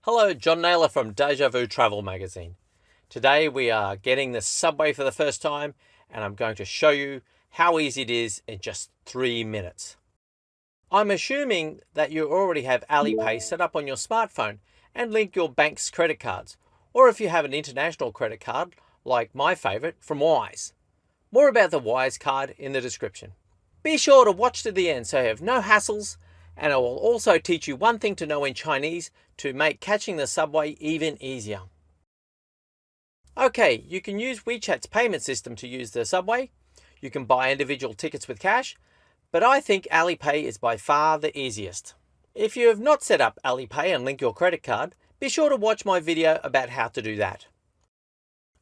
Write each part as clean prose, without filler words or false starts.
Hello, John Naylor from Deja Vu Travel Magazine. Today we are getting the subway for the first time and I'm going to show you how easy it is in just 3 minutes. I'm assuming that you already have Alipay set up on your smartphone and link your bank's credit cards, or if you have an international credit card, like my favourite, from Wise. More about the Wise card in the description. Be sure to watch to the end so you have no hassles, and I will also teach you one thing to know in Chinese to make catching the subway even easier. Okay, you can use Wechat's payment system to use the subway. You can buy individual tickets with cash, but I think Alipay is by far the easiest. If you have not set up Alipay and link your credit card, be sure to watch my video about how to do that.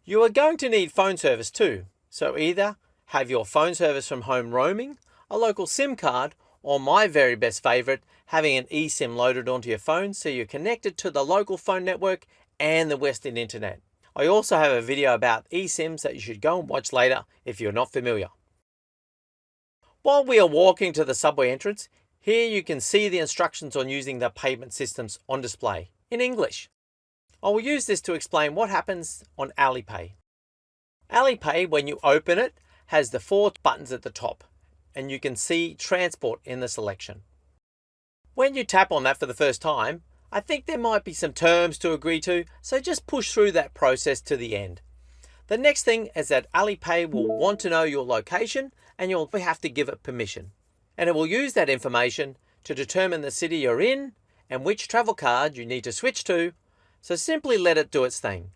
You are going to need phone service too, so either have your phone service from home roaming, a local SIM card, or my very best favourite, having an eSIM loaded onto your phone so you're connected to the local phone network and the Western Internet. I also have a video about eSIMs that you should go and watch later if you're not familiar. While we are walking to the subway entrance, here you can see the instructions on using the payment systems on display in English. I will use this to explain what happens on Alipay. Alipay, when you open it, has the 4 buttons at the top, and you can see transport in the selection. When you tap on that for the first time, I think there might be some terms to agree to, so just push through that process to the end. The next thing is that Alipay will want to know your location and you'll have to give it permission. And it will use that information to determine the city you're in and which travel card you need to switch to, so simply let it do its thing.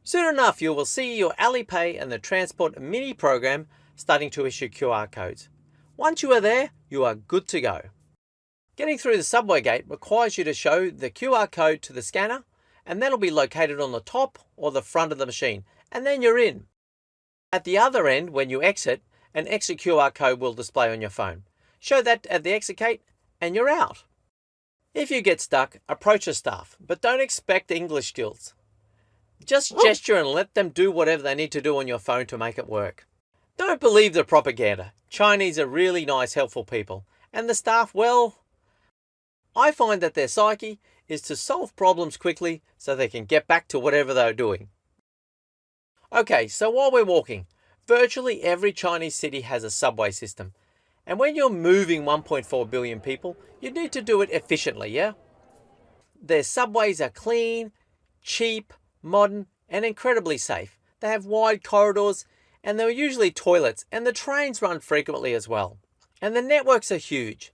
Soon enough, you will see your Alipay and the Transport Mini program starting to issue QR codes. Once you are there, you are good to go. Getting through the subway gate requires you to show the QR code to the scanner, and that'll be located on the top or the front of the machine, and then you're in. At the other end, when you exit, an exit QR code will display on your phone. Show that at the exit gate, and you're out. If you get stuck, approach the staff, but don't expect English skills. Just gesture and let them do whatever they need to do on your phone to make it work. Don't believe the propaganda. Chinese are really nice, helpful people. And the staff, well, I find that their psyche is to solve problems quickly so they can get back to whatever they're doing. Okay, so while we're walking, virtually every Chinese city has a subway system. And when you're moving 1.4 billion people, you need to do it efficiently, yeah? Their subways are clean, cheap, modern, and incredibly safe. They have wide corridors, and there are usually toilets, and the trains run frequently as well. And the networks are huge.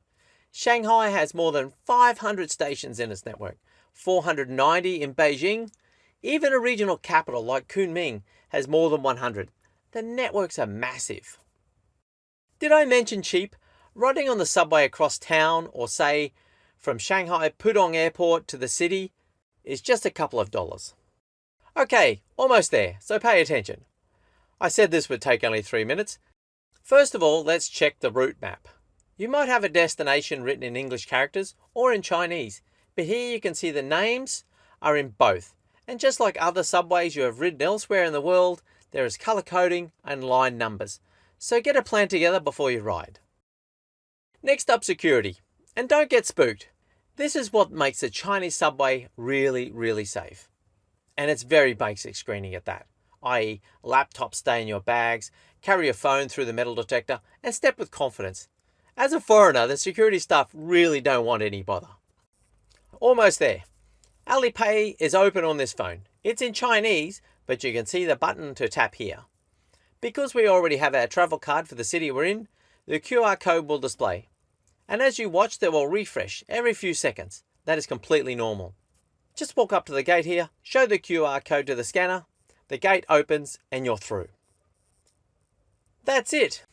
Shanghai has more than 500 stations in its network, 490 in Beijing. Even a regional capital like Kunming has more than 100. The networks are massive. Did I mention cheap? Riding on the subway across town, or say from Shanghai Pudong Airport to the city, is just a couple of dollars. Okay, almost there, so pay attention. I said this would take only 3 minutes. First of all, let's check the route map. You might have a destination written in English characters or in Chinese, but here you can see the names are in both. And just like other subways you have ridden elsewhere in the world, there is colour coding and line numbers. So get a plan together before you ride. Next up, security. And don't get spooked. This is what makes the Chinese subway really, really safe. And it's very basic screening at that, i.e. laptops stay in your bags, carry your phone through the metal detector, and step with confidence. As a foreigner, the security staff really don't want any bother. Almost there. Alipay is open on this phone. It's in Chinese, but you can see the button to tap here. Because we already have our travel card for the city we're in, the QR code will display. And as you watch, they will refresh every few seconds. That is completely normal. Just walk up to the gate here, show the QR code to the scanner, the gate opens, and you're through. That's it.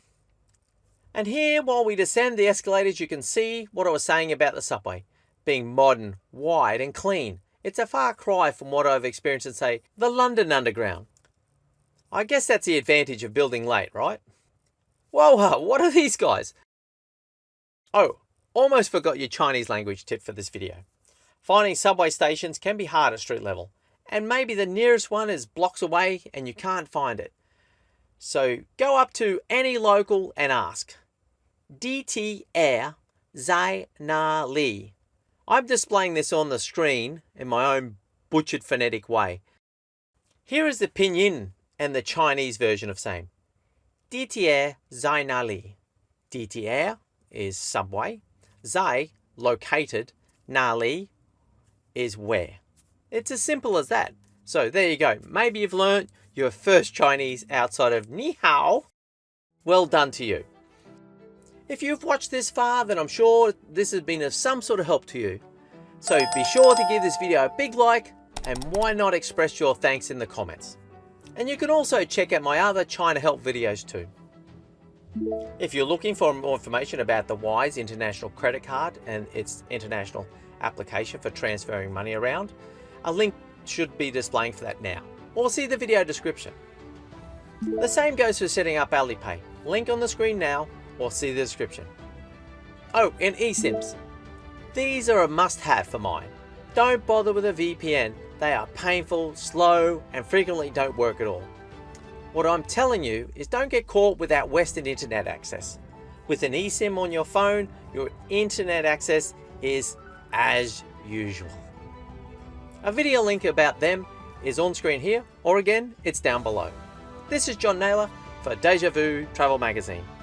And here, while we descend the escalators, you can see what I was saying about the subway. Being modern, wide, and clean. It's a far cry from what I've experienced in, say, the London Underground. I guess that's the advantage of building late, right? Whoa, what are these guys? Oh, almost forgot your Chinese language tip for this video. Finding subway stations can be hard at street level, and maybe the nearest one is blocks away and you can't find it. So go up to any local and ask, DT Air Zai Na Li, I'm displaying this on the screen in my own butchered phonetic way. Here is the pinyin and the Chinese version of same. Ditier zai nali. Ditier is subway. Zai, located. Nali is where. It's as simple as that. So there you go. Maybe you've learnt your first Chinese outside of ni hao. Well done to you. If you've watched this far, then I'm sure this has been of some sort of help to you. So be sure to give this video a big like, and why not express your thanks in the comments. And you can also check out my other China help videos too. If you're looking for more information about the Wise International Credit Card and its international application for transferring money around, a link should be displaying for that now, or see the video description. The same goes for setting up Alipay. Link on the screen now, or see the description. Oh, and eSIMs. These are a must-have for mine. Don't bother with a VPN. They are painful, slow, and frequently don't work at all. What I'm telling you is don't get caught without Western internet access. With an eSIM on your phone, your internet access is as usual. A video link about them is on screen here, or again, it's down below. This is John Naylor for Deja Vu Travel Magazine.